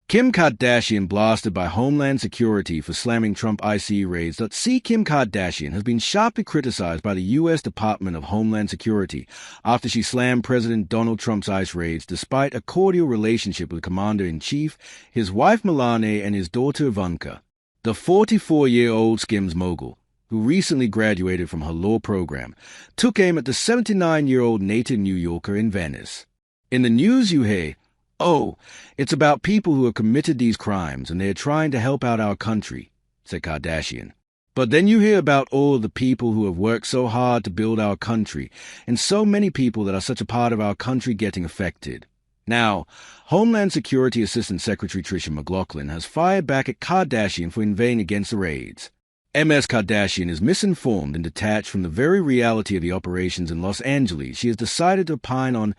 Kim Kardashian blasted by Homeland Security for slamming Trump ICE raids. Kim Kardashian has been sharply criticized by the U.S. Department of Homeland Security after she slammed President Donald Trump's ICE raids despite a cordial relationship with Commander-in-Chief, his wife Melania, and his daughter Ivanka. The 44-year-old Skims mogul, who recently graduated from her law program, took aim at the 79-year-old native New Yorker in Venice. In the news you hear, "Oh, it's about people who have committed these crimes and they're trying to help out our country," said Kardashian. "But then you hear about all of the people who have worked so hard to build our country and so many people that are such a part of our country getting affected." Now, Homeland Security Assistant Secretary Tricia McLaughlin has fired back at Kardashian for inveighing against the raids. Ms. Kardashian is misinformed and detached from the very reality of the operations in Los Angeles. She has decided to opine on,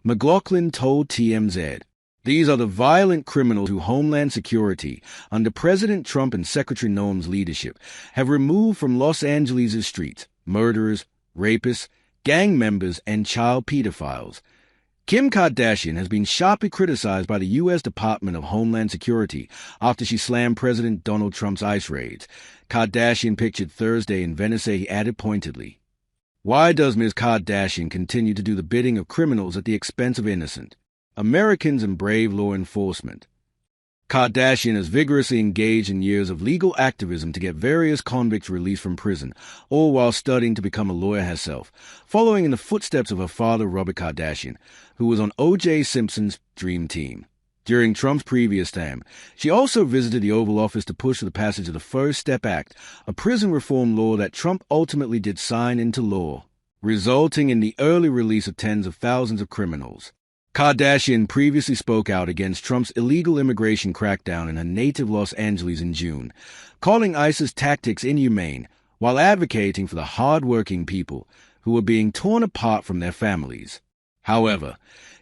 McLaughlin told TMZ. "These are the violent criminals who Homeland Security, under President Trump and Secretary Noem's leadership, have removed from Los Angeles' streets: murderers, rapists, gang members, and child pedophiles." Kim Kardashian has been sharply criticized by the U.S. Department of Homeland Security after she slammed President Donald Trump's ICE raids. Kardashian pictured Thursday in Venice, he added pointedly, "Why does Ms. Kardashian continue to do the bidding of criminals at the expense of innocent Americans and brave law enforcement?" Kardashian has vigorously engaged in years of legal activism to get various convicts released from prison, all while studying to become a lawyer herself, following in the footsteps of her father, Robert Kardashian, who was on O.J. Simpson's Dream Team. During Trump's previous term, she also visited the Oval Office to push for the passage of the First Step Act, a prison reform law that Trump ultimately did sign into law, resulting in the early release of tens of thousands of criminals. Kardashian previously spoke out against Trump's illegal immigration crackdown in her native Los Angeles in June, calling ICE's tactics inhumane while advocating for the hard-working people who were being torn apart from their families. However,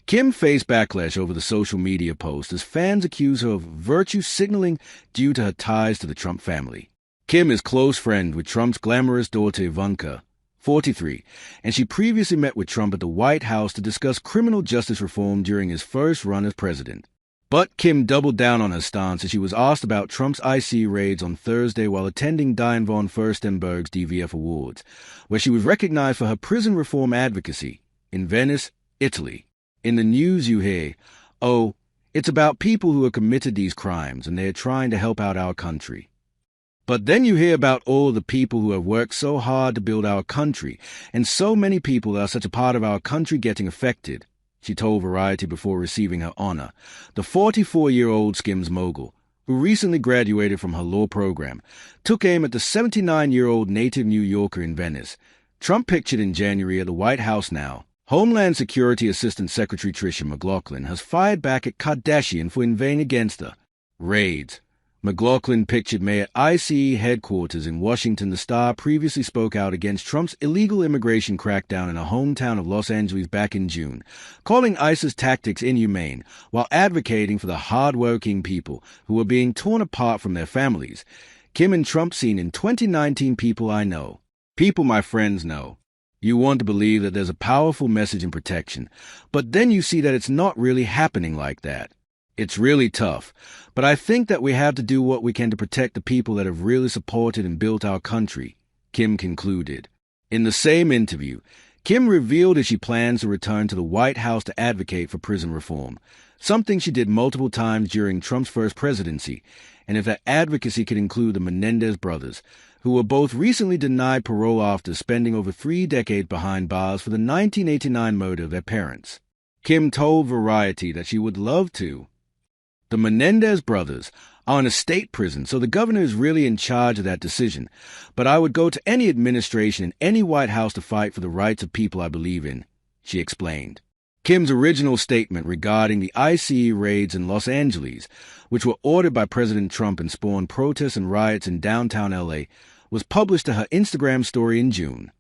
Kim faced backlash over the social media post as fans accuse her of virtue signaling due to her ties to the Trump family. Kim is close friend with Trump's glamorous daughter Ivanka, 43, and she previously met with Trump at the White House to discuss criminal justice reform during his first run as president. But Kim doubled down on her stance as she was asked about Trump's IC raids on Thursday while attending Diane von Furstenberg's DVF Awards, where she was recognized for her prison reform advocacy in Venice, Italy. In the news you hear, "Oh, it's about people who have committed these crimes and they're trying to help out our country." But then you hear about all the people who have worked so hard to build our country, and so many people that are such a part of our country getting affected, she told Variety before receiving her honor. The 44-year-old Skims mogul, who recently graduated from her law program, took aim at the 79-year-old native New Yorker in Venice. Trump pictured in January at the White House now. Homeland Security Assistant Secretary Tricia McLaughlin has fired back at Kardashian for inveighing against the raids. McLaughlin pictured May at ICE headquarters in Washington. The star previously spoke out against Trump's illegal immigration crackdown in her hometown of Los Angeles back in June, calling ICE's tactics inhumane while advocating for the hard-working people who were being torn apart from their families. Kim and Trump seen in 2019. "People I know, people my friends know." You want to believe that there's a powerful message in protection, but then you see that it's not really happening like that. It's really tough, but I think that we have to do what we can to protect the people that have really supported and built our country, Kim concluded. In the same interview, Kim revealed that she plans to return to the White House to advocate for prison reform, something she did multiple times during Trump's first presidency, and if that advocacy could include the Menendez brothers, who were both recently denied parole after spending over 3 decades behind bars for the 1989 murder of their parents. Kim told Variety that she would love to. The Menendez brothers are in a state prison, so the governor is really in charge of that decision. But I would go to any administration in any White House to fight for the rights of people I believe in, she explained. Kim's original statement regarding the ICE raids in Los Angeles, which were ordered by President Trump and spawned protests and riots in downtown LA, was published to her Instagram story in June.